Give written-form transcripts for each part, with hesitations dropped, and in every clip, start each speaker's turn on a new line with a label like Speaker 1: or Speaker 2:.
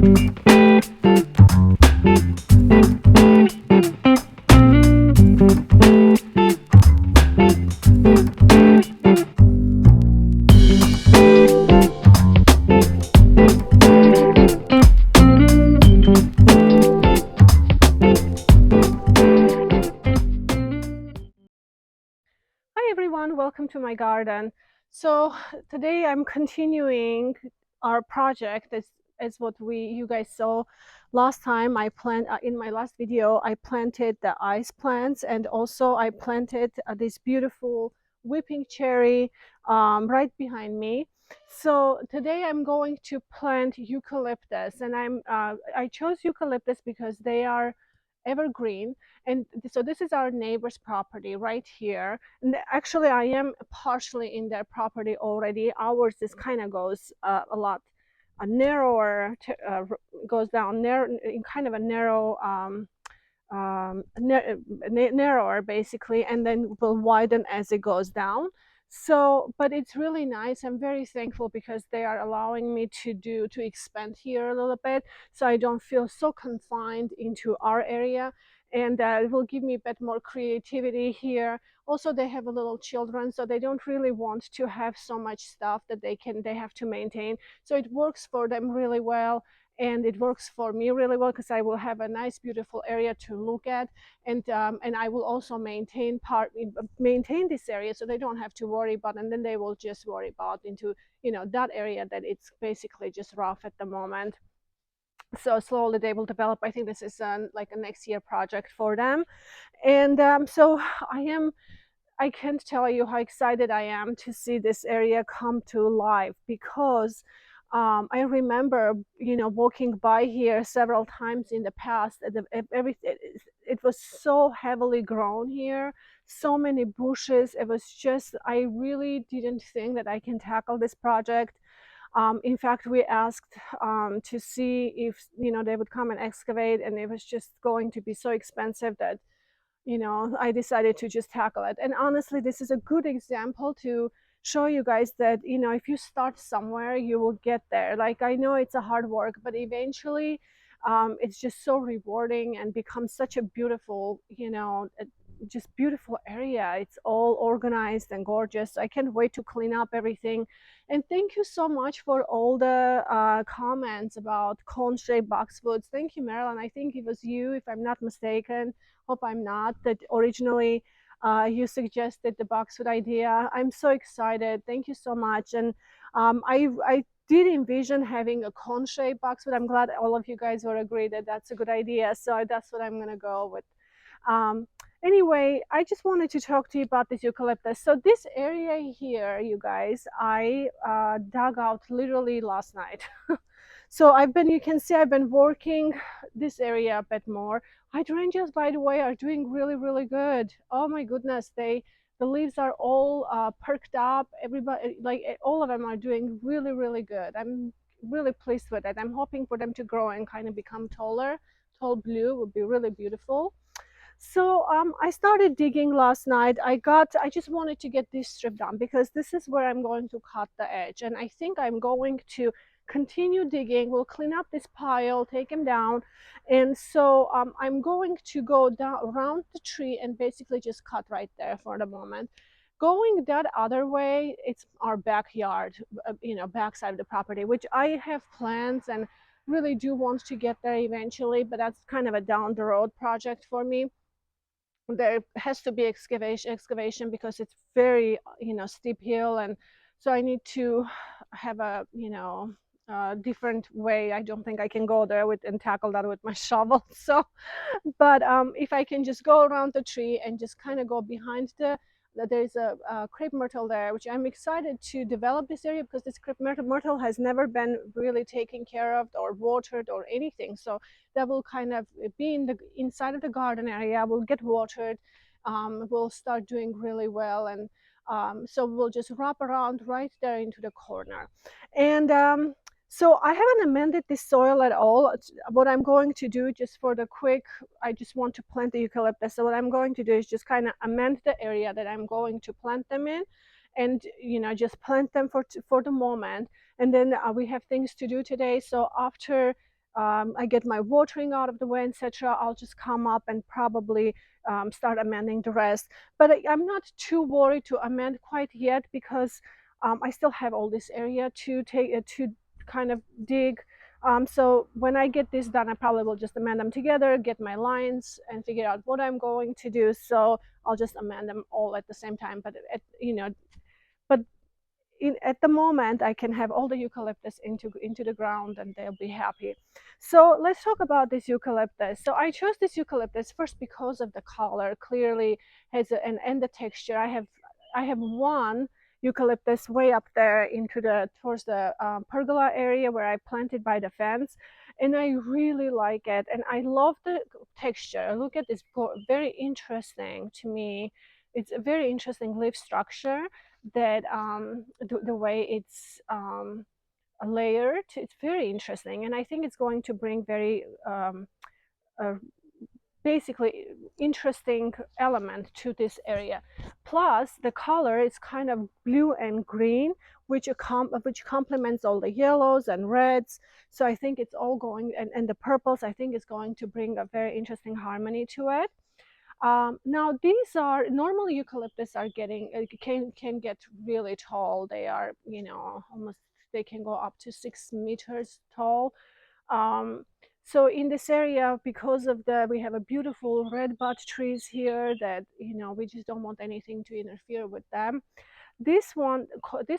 Speaker 1: Hi everyone, welcome to my garden. So today I'm continuing our project as what you guys saw last time. I plant in my last video I planted the ice plants, and also I planted this beautiful whipping cherry right behind me. So today I'm going to plant eucalyptus, and I chose eucalyptus because they are evergreen. And so this is our neighbor's property right here, and actually I am partially in their property already. Ours is kind of goes a lot narrower, goes down narrow in kind of a narrow narrower basically, and then will widen as it goes down. So but it's really nice. I'm very thankful because they are allowing me to expand here a little bit, so I don't feel so confined into our area, and it will give me a bit more creativity here. Also, they have a little children, so they don't really want to have so much stuff that they have to maintain, so it works for them really well, and it works for me really well because I will have a nice beautiful area to look at, and I will also maintain this area, so they don't have to worry about, and then they will just worry about into that area that it's basically just rough at the moment. So slowly they will develop. I think this is like a next year project for them. And so I can't tell you how excited I am to see this area come to life, because I remember, walking by here several times in the past. It was so heavily grown here, so many bushes. It was just, I really didn't think that I can tackle this project. In fact, we asked to see if they would come and excavate, and it was just going to be so expensive that I decided to just tackle it. And honestly, this is a good example to show you guys that, if you start somewhere, you will get there. Like, I know it's a hard work, but eventually it's just so rewarding and becomes such a beautiful, just beautiful area. It's all organized and gorgeous. I can't wait to clean up everything. And thank you so much for all the comments about cone-shaped boxwoods. Thank you, Marilyn. I think it was you, if I'm not mistaken. Hope I'm not, that originally you suggested the boxwood idea. I'm so excited. Thank you so much. And I did envision having a cone-shaped boxwood. I'm glad all of you guys will agree that that's a good idea. So that's what I'm going to go with. Um, anyway, I just wanted to talk to you about this eucalyptus. So this area here, you guys, I dug out literally last night. So you can see I've been working this area a bit more. Hydrangeas, by the way, are doing really, really good. Oh my goodness, the leaves are all perked up. Everybody, like all of them are doing really, really good. I'm really pleased with it. I'm hoping for them to grow and kind of become taller. Tall blue would be really beautiful. So I started digging last night. I just wanted to get this strip done because this is where I'm going to cut the edge. And I think I'm going to continue digging. We'll clean up this pile, take him down. And so I'm going to go down around the tree and basically just cut right there for the moment. Going that other way, it's our backyard, backside of the property, which I have plans and really do want to get there eventually, but that's kind of a down the road project for me. There has to be excavation because it's very steep hill, and so I need to have a different way. I don't think I can go there with and tackle that with my shovel. So but if I can just go around the tree and just kind of go behind there's a crepe myrtle there, which I'm excited to develop this area because this crepe myrtle has never been really taken care of or watered or anything. So that will kind of be inside of the garden area, will get watered, will start doing really well, and so we'll just wrap around right there into the corner. And so I haven't amended the soil at all. What I'm going to do, just for the quick, I just want to plant the eucalyptus. So what I'm going to do is just kind of amend the area that I'm going to plant them in, and just plant them for the moment. And then we have things to do today. So after I get my watering out of the way, etc., I'll just come up and probably start amending the rest. But I'm not too worried to amend quite yet because I still have all this area to kind of dig. So when I get this done, I probably will just amend them together, get my lines, and figure out what I'm going to do. So I'll just amend them all at the same time. But but at the moment I can have all the eucalyptus into the ground and they'll be happy. So let's talk about this eucalyptus. So I chose this eucalyptus first because of the color. Clearly has and the texture. I have one eucalyptus way up there into the towards the pergola area where I planted by the fence, and I really like it, and I love the texture. Look at this, very interesting to me. It's a very interesting leaf structure that the way it's layered. It's very interesting, and I think it's going to bring very uh, basically interesting element to this area. Plus the color is kind of blue and green, which complements all the yellows and reds. So I think it's all going, and the purples, I think it's going to bring a very interesting harmony to it. Now these are normally eucalyptus are getting can get really tall. They are, almost, they can go up to 6 meters tall. Um, so in this area, because of we have a beautiful red bud trees here that, we just don't want anything to interfere with them. This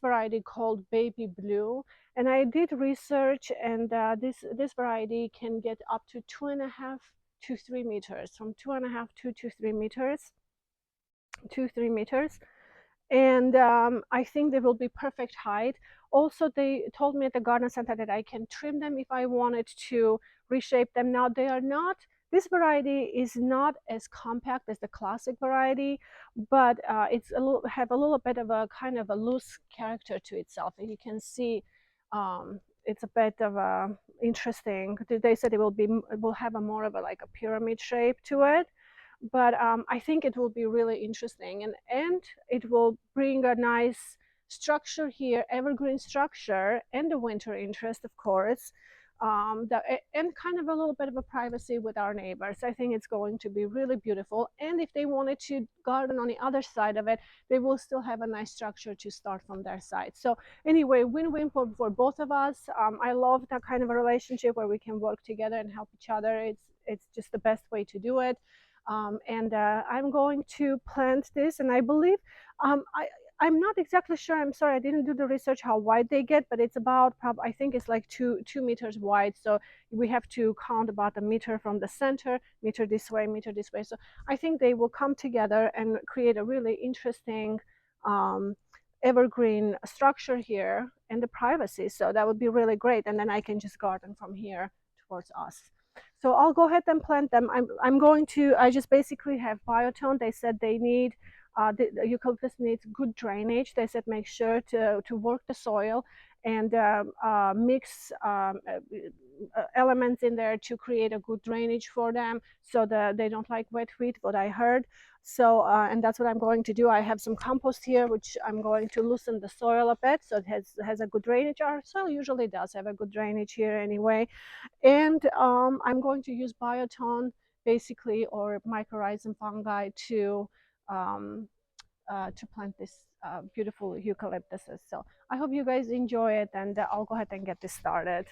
Speaker 1: variety called baby blue, and I did research, and this variety can get up to 2.5 to 3 meters, from 2.5 to 3 meters, 2 3 meters, and I think they will be perfect height. Also, they told me at the garden center that I can trim them if I wanted to reshape them. Now they are not. This variety is not as compact as the classic variety, but it's have a little bit of a kind of a loose character to itself, and you can see it's a bit of a interesting. They said it will have a more of a like a pyramid shape to it, but I think it will be really interesting, and it will bring a nice structure here, evergreen structure, and the winter interest, of course, and kind of a little bit of a privacy with our neighbors. I think it's going to be really beautiful, and if they wanted to garden on the other side of it, they will still have a nice structure to start from their side. So anyway, win-win for both of us. I love that kind of a relationship where we can work together and help each other. It's just the best way to do it. And I'm going to plant this, and I believe I'm not exactly sure. I'm sorry, I didn't do the research how wide they get, but it's about I think it's like 2 meters wide. So we have to count about a meter from the center, meter this way, meter this way. So I think they will come together and create a really interesting evergreen structure here and the privacy. So that would be really great. And then I can just garden from here towards us. So I'll go ahead and plant them. I'm going to, I just basically have biotone. They said they need, the eucalyptus needs good drainage. They said make sure to work the soil and mix elements in there to create a good drainage for them, so that they don't like wet wheat, what I heard. So, and that's what I'm going to do. I have some compost here, which I'm going to loosen the soil a bit so it has a good drainage. Our soil usually does have a good drainage here anyway. And I'm going to use biotone basically, or mycorrhizal fungi to plant this beautiful eucalyptuses. So I hope you guys enjoy it, and I'll go ahead and get this started.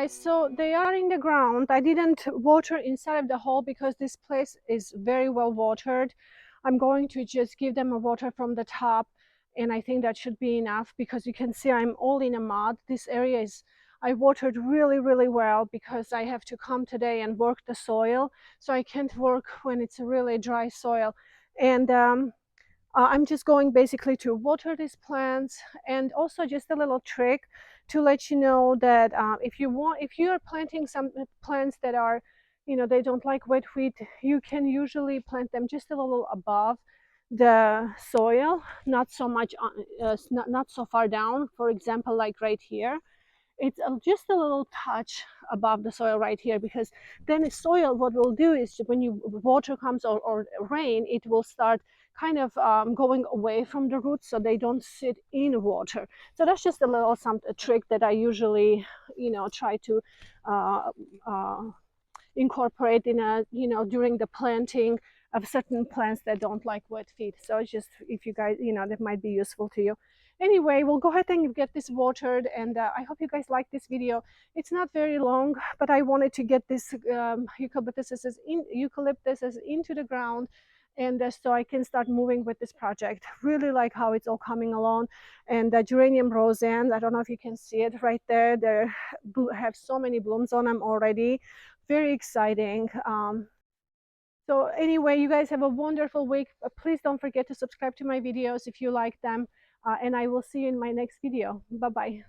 Speaker 1: guys, so they are in the ground. I didn't water inside of the hole because this place is very well watered. I'm going to just give them a water from the top, and I think that should be enough because you can see I'm all in a mud. This area is, I watered really well because I have to come today and work the soil, so I can't work when it's a really dry soil. And I'm just going basically to water these plants. And also just a little trick to let you know that if you are planting some plants that are, you know, they don't like wet feet, you can usually plant them just a little above the soil, not so much not so far down. For example, like right here, it's just a little touch above the soil right here, because then the soil, what will do is when you water comes or rain, it will start kind of going away from the roots so they don't sit in water. So that's just a little a trick that I usually, you know, try to uh, uh, incorporate in a, you know, during the planting of certain plants that don't like wet feet. So it's just, if you guys, you know, that might be useful to you. Anyway, we'll go ahead and get this watered, and I hope you guys like this video. It's not very long, but I wanted to get this eucalyptus into the ground, and so I can start moving with this project. Really like how it's all coming along. And the geranium rosans, I don't know if you can see it right there, they have so many blooms on them already. Very exciting. So anyway, you guys have a wonderful week. Please don't forget to subscribe to my videos if you like them, and I will see you in my next video. Bye bye.